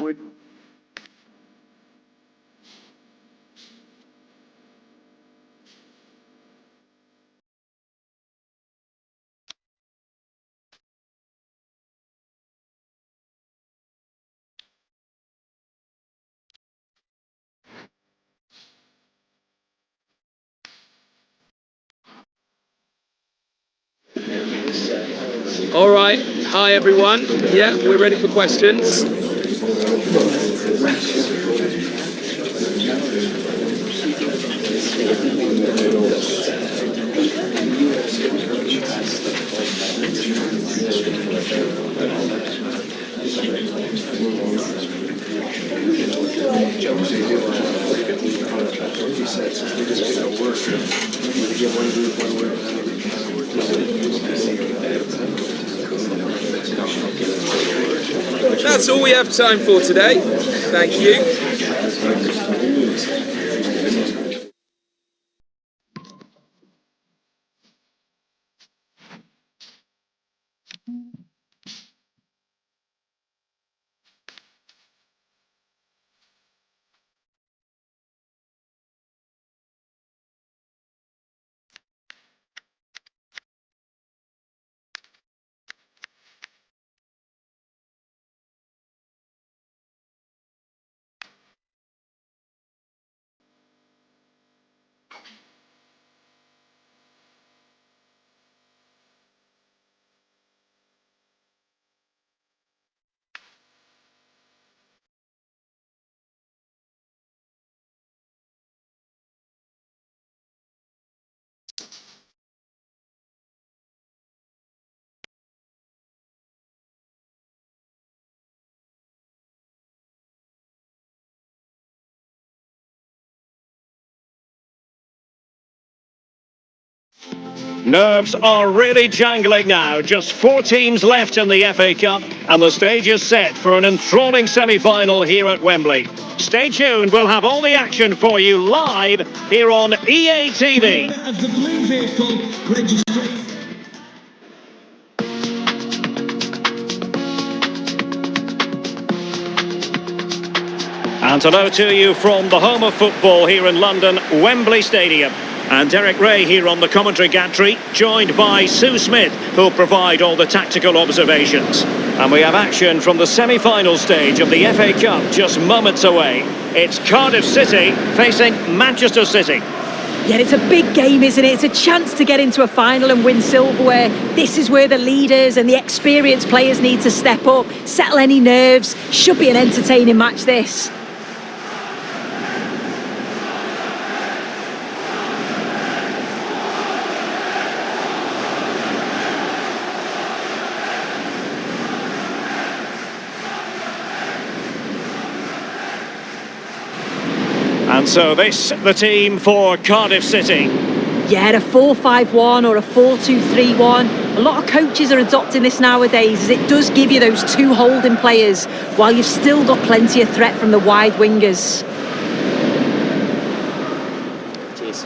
Would All right, hi everyone. Yeah, we're ready for questions. That's all we have time for today. Thank you. Nerves are really jangling now. Just 4 teams left in the FA Cup, and the stage is set for an enthralling semi-final here at Wembley. Stay tuned, we'll have all the action for you live here on EA TV. Of the blue vehicle registration. And hello to you from the home of football here in London, Wembley Stadium. And Derek Ray here on the commentary gantry, joined by Sue Smith, who'll provide all the tactical observations. And we have action from the semi-final stage of the FA Cup just moments away. It's Cardiff City facing Manchester City. Yeah, it's a big game, isn't it? It's a chance to get into a final and win silverware. This is where the leaders and the experienced players need to step up, settle any nerves. Should be an entertaining match, this. And so this, the team for Cardiff City. Yeah, a 4-5-1 or a 4-2-3-1. A lot of coaches are adopting this nowadays, as it does give you those 2 holding players, while you've still got plenty of threat from the wide wingers. Cheers.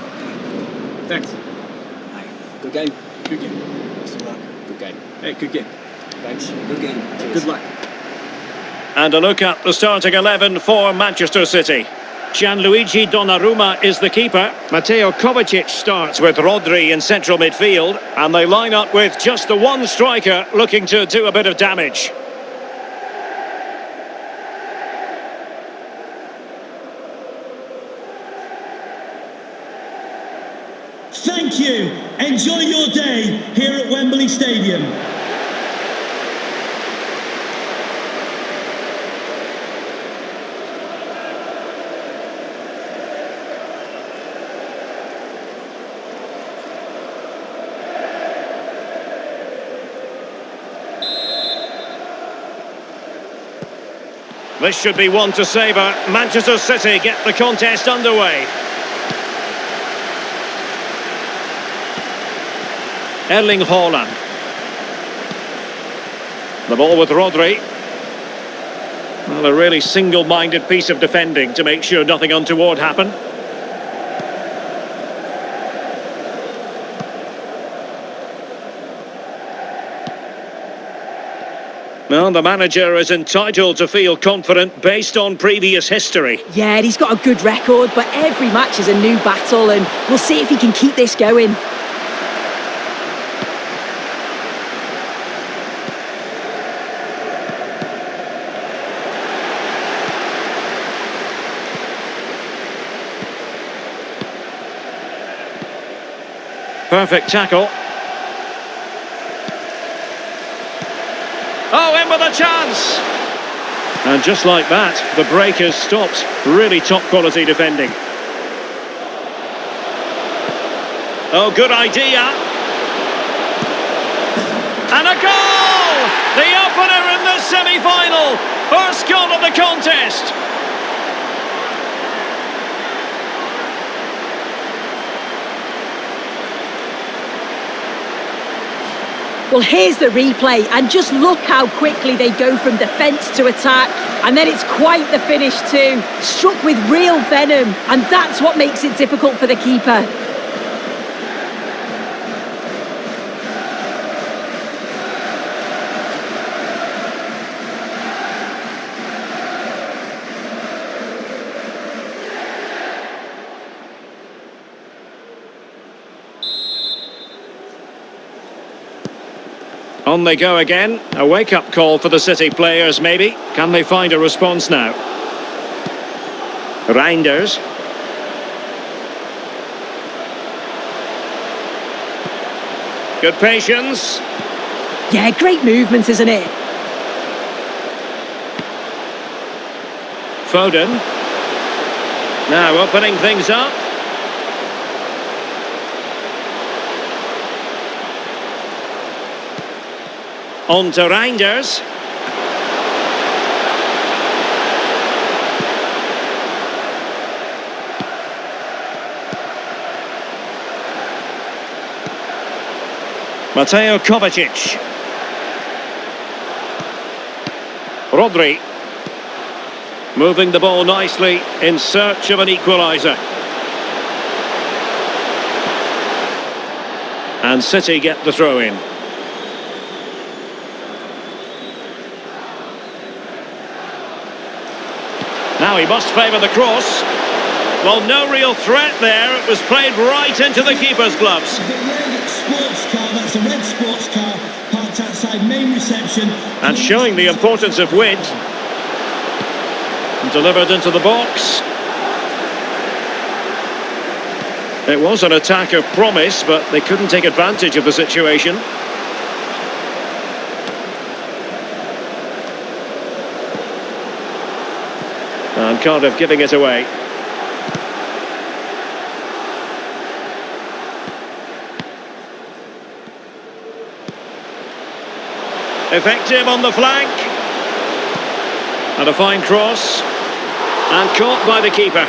Thanks. Hey, good game. Good game. Best of luck. Good game. Hey, good game. Thanks. Good game. Cheers. Good luck. And a look at the starting 11 for Manchester City. Gianluigi Donnarumma is the keeper. Mateo Kovacic starts with Rodri in central midfield. And they line up with just the one striker looking to do a bit of damage. Thank you. Enjoy your day here at Wembley Stadium. This should be one to savour. Manchester City get the contest underway. Erling Haaland. The ball with Rodri. Well, a really single-minded piece of defending to make sure nothing untoward happened. Well, the manager is entitled to feel confident based on previous history. Yeah, he's got a good record, but every match is a new battle, and we'll see if he can keep this going. Perfect tackle. Oh, in with a chance! And just like that, the break has stopped. Really top quality defending. Oh, good idea. And a goal! The opener in the semi-final. First goal of the contest. Well, here's the replay, and just look how quickly they go from defence to attack. And then it's quite the finish too. Struck with real venom, and that's what makes it difficult for the keeper. On they go again. A wake-up call for the City players, maybe. Can they find a response now? Reinders. Good patience. Yeah, great movement, isn't it? Foden. Now opening things up. On to Reinders. Mateo Kovacic. Rodri. Moving the ball nicely in search of an equaliser. And City get the throw in. Now he must favour the cross. Well, no real threat there. It was played right into the keeper's gloves. The red sports car, that's a red sports car, parked outside main reception. And showing the importance of wind. And delivered into the box. It was an attack of promise, but they couldn't take advantage of the situation. And Cardiff giving it away. Effective on the flank. And a fine cross. And caught by the keeper.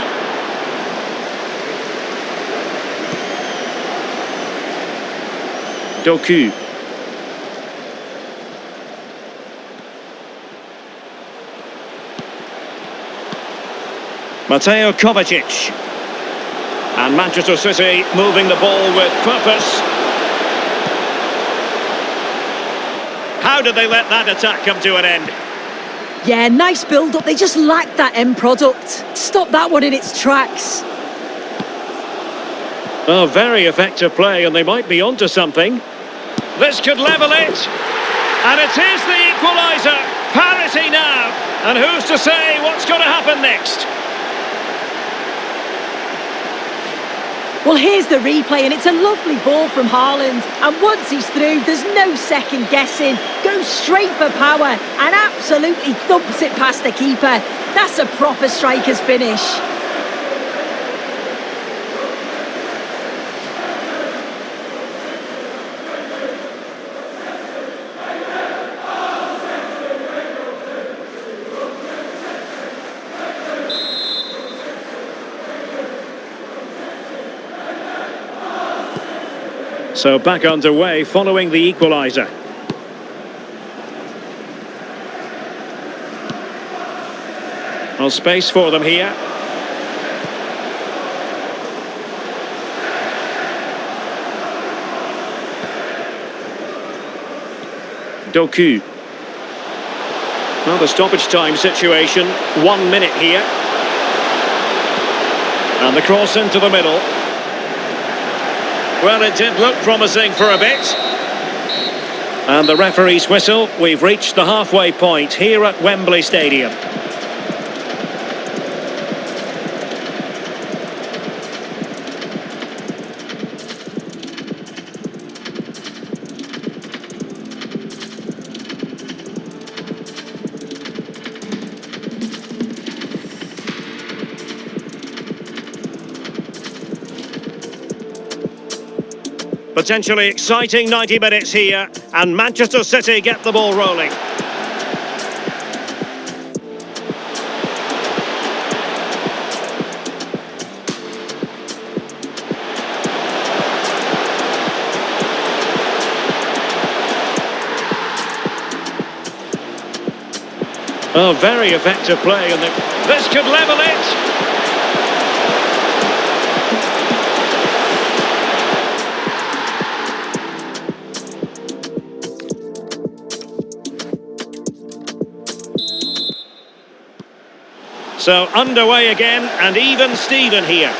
Doku. Mateo Kovacic. And Manchester City moving the ball with purpose. How did they let that attack come to an end? Yeah, nice build-up. They just lacked that end product. Stop that one in its tracks. Oh, very effective play, and they might be onto something. This could level it. And it is the equaliser. Parity now. And who's to say what's going to happen next? Well, here's the replay, and it's a lovely ball from Haaland. And once he's through, there's no second guessing. Goes straight for power and absolutely thumps it past the keeper. That's a proper striker's finish. So back underway following the equaliser. Well, space for them here. Doku. Well, the stoppage time situation, 1 minute here. And the cross into the middle. Well, it did look promising for a bit. And the referee's whistle, we've reached the halfway point here at Wembley Stadium. Potentially exciting 90 minutes here, and Manchester City get the ball rolling. Oh, very effective play, and this could level it. So underway again, and even Steven here.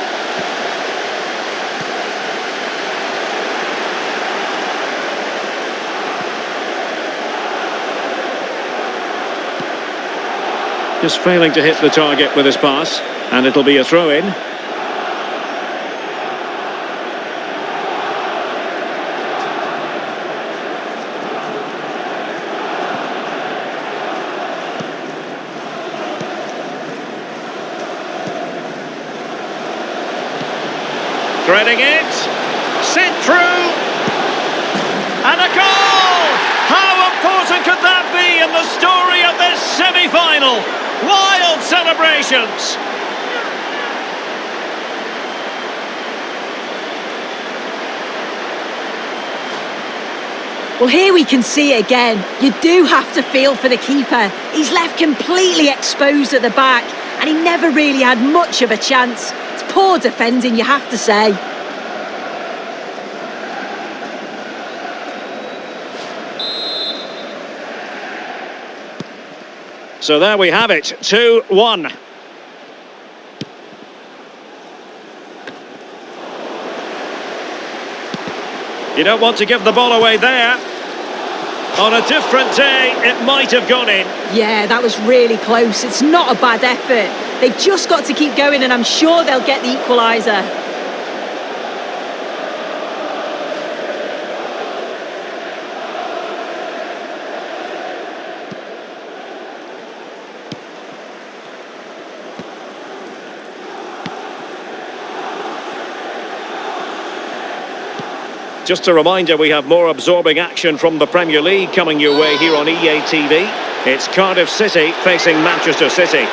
Just failing to hit the target with his pass, and it'll be a throw-in. Threading it, sent through, and a goal! How important could that be in the story of this semi-final? Wild celebrations! Well, here we can see it again. You do have to feel for the keeper. He's left completely exposed at the back, and he never really had much of a chance. It's poor defending, you have to say. So there we have it, 2-1. You don't want to give the ball away there. On a different day, it might have gone in. Yeah, that was really close. It's not a bad effort. They've just got to keep going, and I'm sure they'll get the equaliser. Just a reminder, we have more absorbing action from the Premier League coming your way here on EA TV. It's Cardiff City facing Manchester City.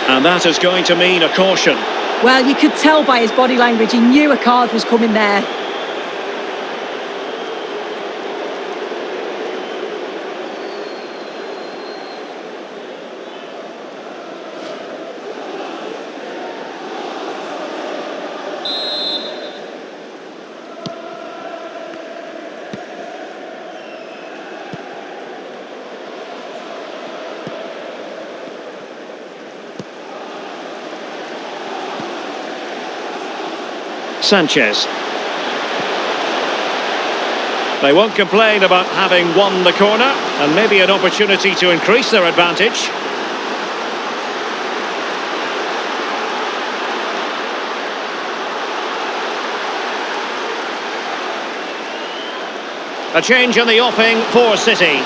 And that is going to mean a caution. Well, you could tell by his body language, he knew a card was coming there. Sanchez. They won't complain about having won the corner, and maybe an opportunity to increase their advantage. A change in the offing for City.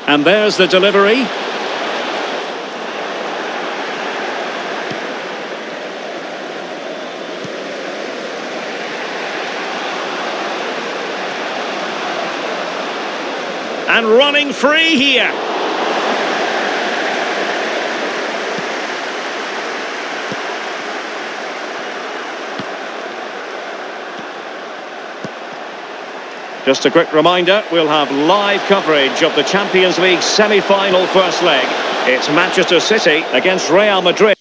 And there's the delivery. And running free here. Just a quick reminder, we'll have live coverage of the Champions League semi-final first leg. It's Manchester City against Real Madrid.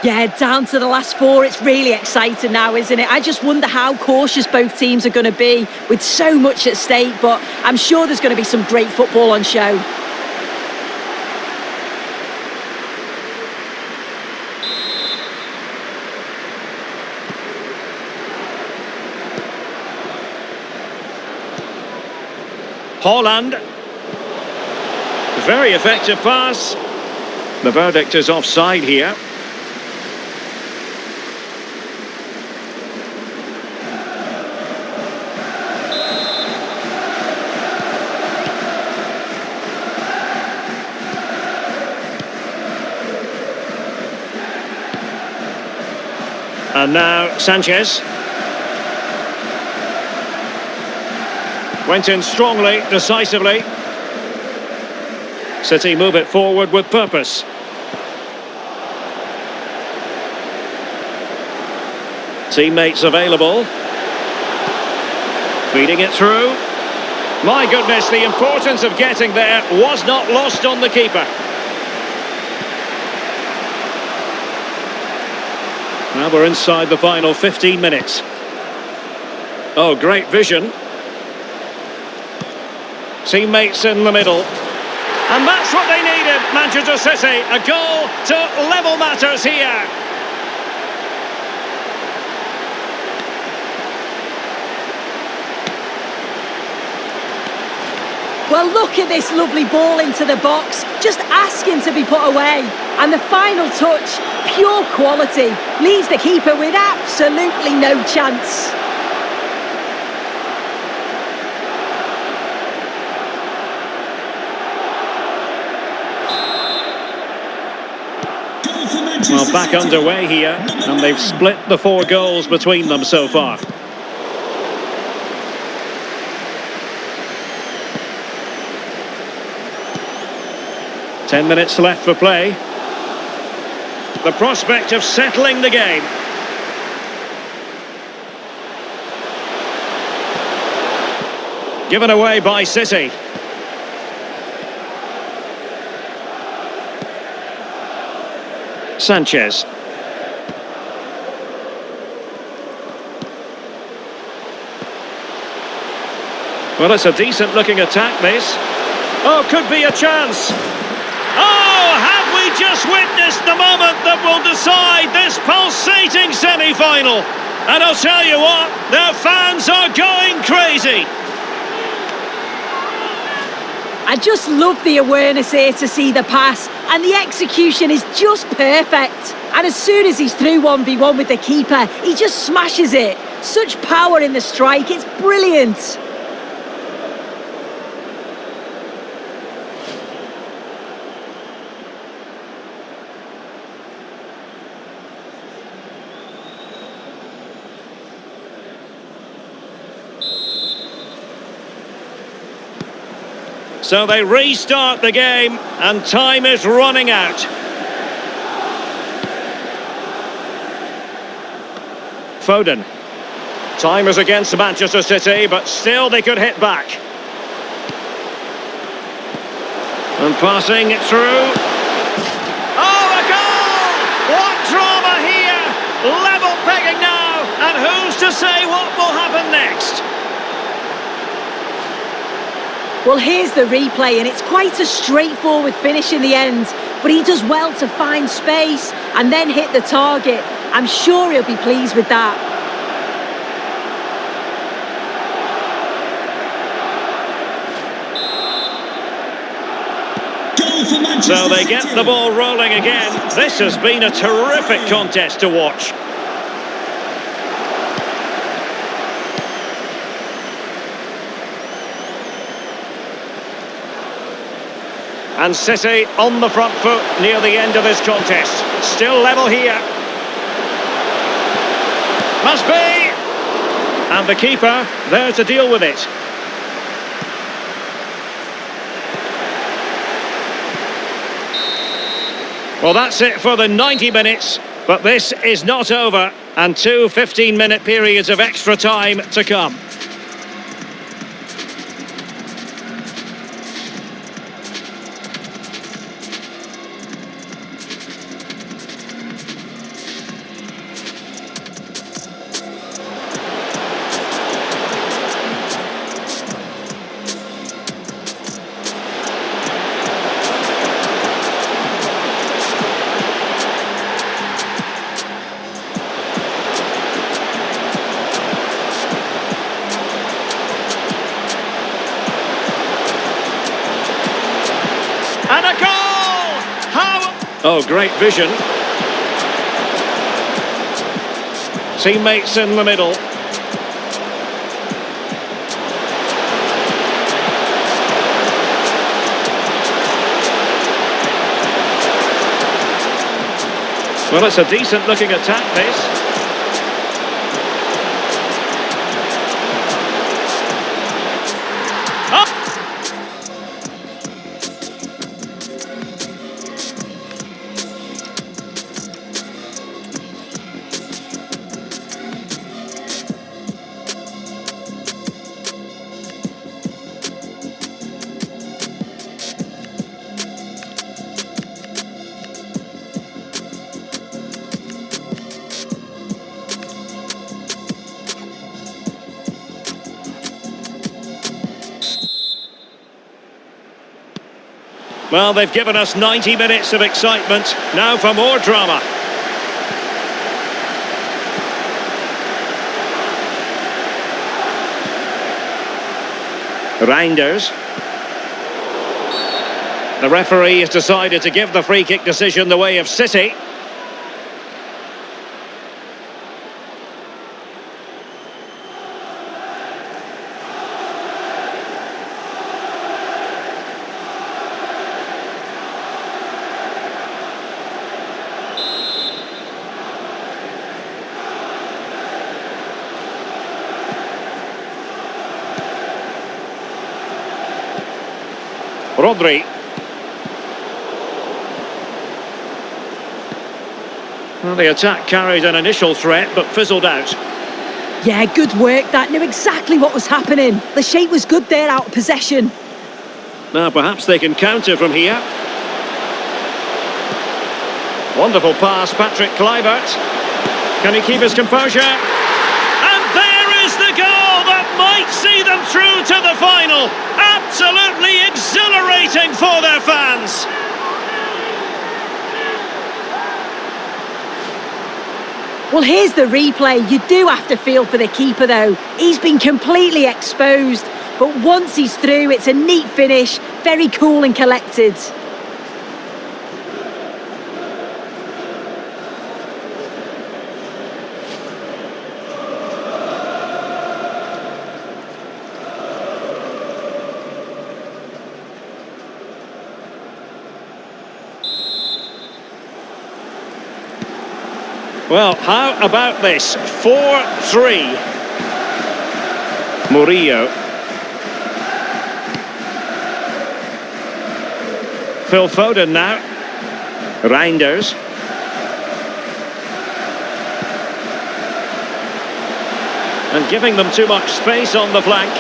Yeah, down to the last four. It's really exciting now, isn't it? I just wonder how cautious both teams are going to be with so much at stake, but I'm sure there's going to be some great football on show. Haaland. Very effective pass. The verdict is offside here. And now Sanchez. Went in strongly, decisively. City move it forward with purpose. Teammates available. Feeding it through. My goodness, the importance of getting there was not lost on the keeper. Now we're inside the final 15 minutes. Oh, great vision. Teammates in the middle. And that's what they needed, Manchester City. A goal to level matters here. Well, look at this lovely ball into the box, just asking to be put away. And the final touch, pure quality, leaves the keeper with absolutely no chance. Well, back underway here, and they've split the 4 goals between them so far. Ten minutes left for play. The prospect of settling the game. Given away by City. Sanchez. Well, it's a decent looking attack, this. Oh, could be a chance. Oh, have we just witnessed the moment that will decide this pulsating semi-final? And I'll tell you what, their fans are going crazy. I just love the awareness here to see the pass, and the execution is just perfect. And as soon as he's through 1v1 with the keeper, he just smashes it. Such power in the strike, it's brilliant. So they restart the game, and time is running out. Foden. Time is against Manchester City, but still they could hit back. And passing it through. Oh, a goal! What drama here! Level pegging now, and who's to say what will happen next? Well, here's the replay, and it's quite a straightforward finish in the end, but he does well to find space and then hit the target. I'm sure he'll be pleased with that. So they get the ball rolling again. This has been a terrific contest to watch. And City on the front foot near the end of this contest. Still level here. Must be! And the keeper there to deal with it. Well, that's it for the 90 minutes, but this is not over, and two 15-minute periods of extra time to come. And a goal! How? Oh, great vision. Teammates in the middle. Well, it's a decent looking attack, this. Well, they've given us 90 minutes of excitement. Now for more drama. Reinders. The referee has decided to give the free kick decision the way of City. Rodri. Well, the attack carried an initial threat, but fizzled out. Yeah, good work. That knew exactly what was happening. The shape was good there, out of possession. Now perhaps they can counter from here. Wonderful pass, Patrick Kluivert. Can he keep his composure? And there is the goal that might see them through to the final. Absolutely exhilarating for their fans. Well, here's the replay. You do have to feel for the keeper, though. He's been completely exposed. But once he's through, it's a neat finish. Very cool and collected. Well, how about this? 4-3. Murillo. Phil Foden now. Reinders. And giving them too much space on the flank.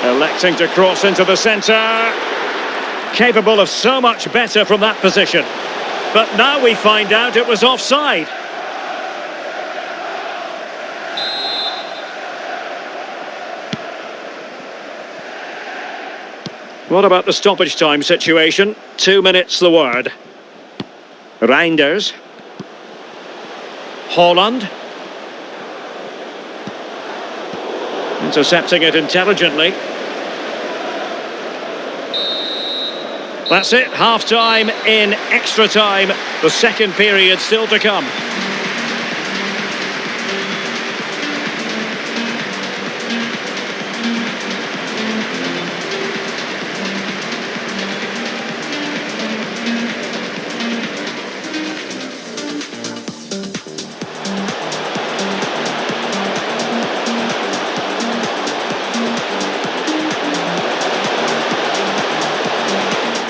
Electing to cross into the centre. Capable of so much better from that position. But now we find out it was offside. What about the stoppage time situation? 2 minutes the word. Reinders. Haaland. Intercepting it intelligently. That's it, half-time in extra time. The second period still to come.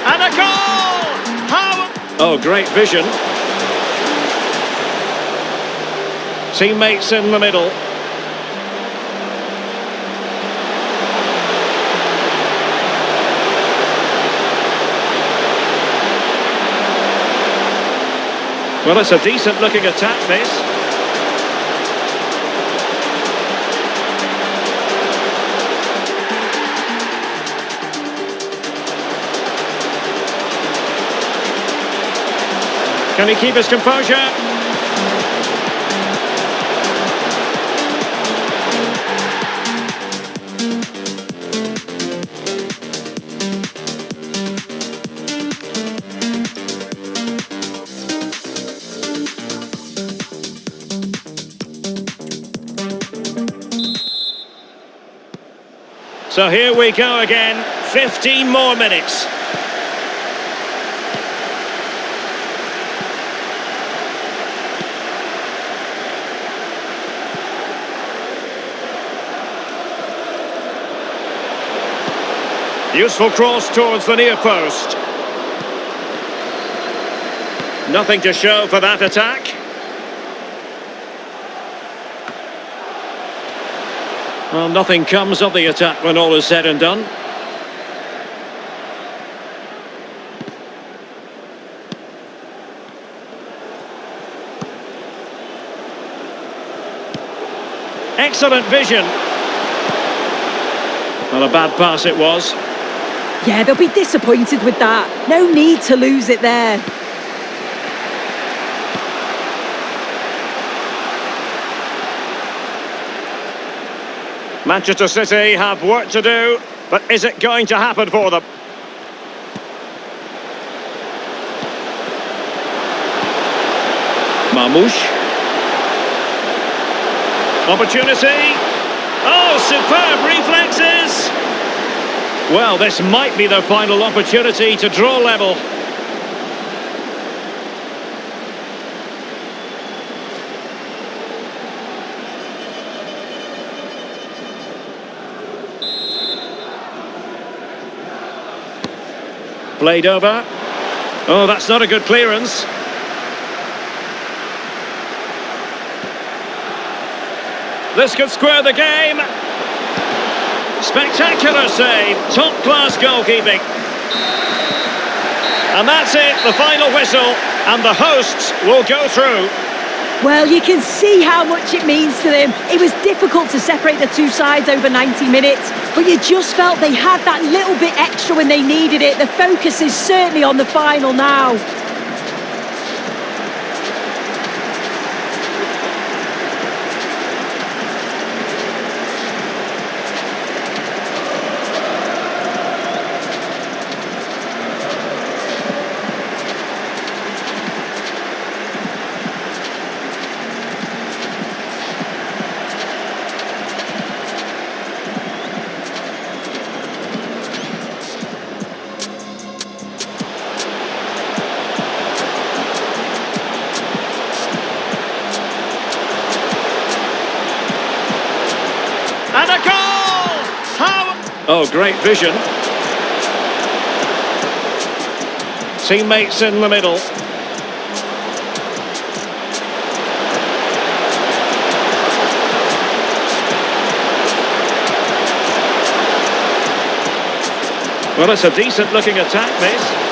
And a goal! Oh, great vision. Teammates in the middle. Well, it's a decent looking attack, this. Can he keep his composure? So here we go again, 15 more minutes. Useful cross towards the near post. Nothing to show for that attack. Well, nothing comes of the attack when all is said and done. Excellent vision. Well, a bad pass it was. Yeah, they'll be disappointed with that. No need to lose it there. Manchester City have work to do, but is it going to happen for them? Mamouche. Opportunity. Oh, superb reflexes! Well, this might be their final opportunity to draw level. Played over. Oh, that's not a good clearance. This could square the game. Spectacular save, top-class goalkeeping. And that's it, the final whistle, and the hosts will go through. Well, you can see how much it means to them. It was difficult to separate the two sides over 90 minutes, but you just felt they had that little bit extra when they needed it. The focus is certainly on the final now. Oh, great vision. Teammates in the middle. Well, it's a decent looking attack, this.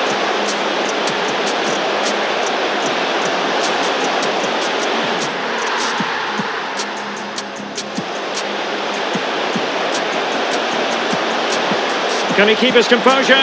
Can he keep his composure?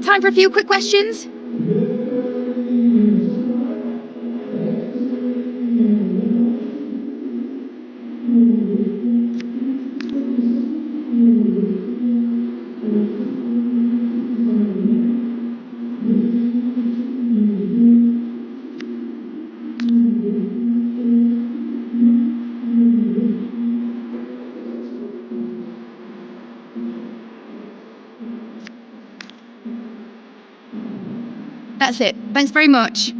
Time for a few quick questions? That's it. Thanks very much.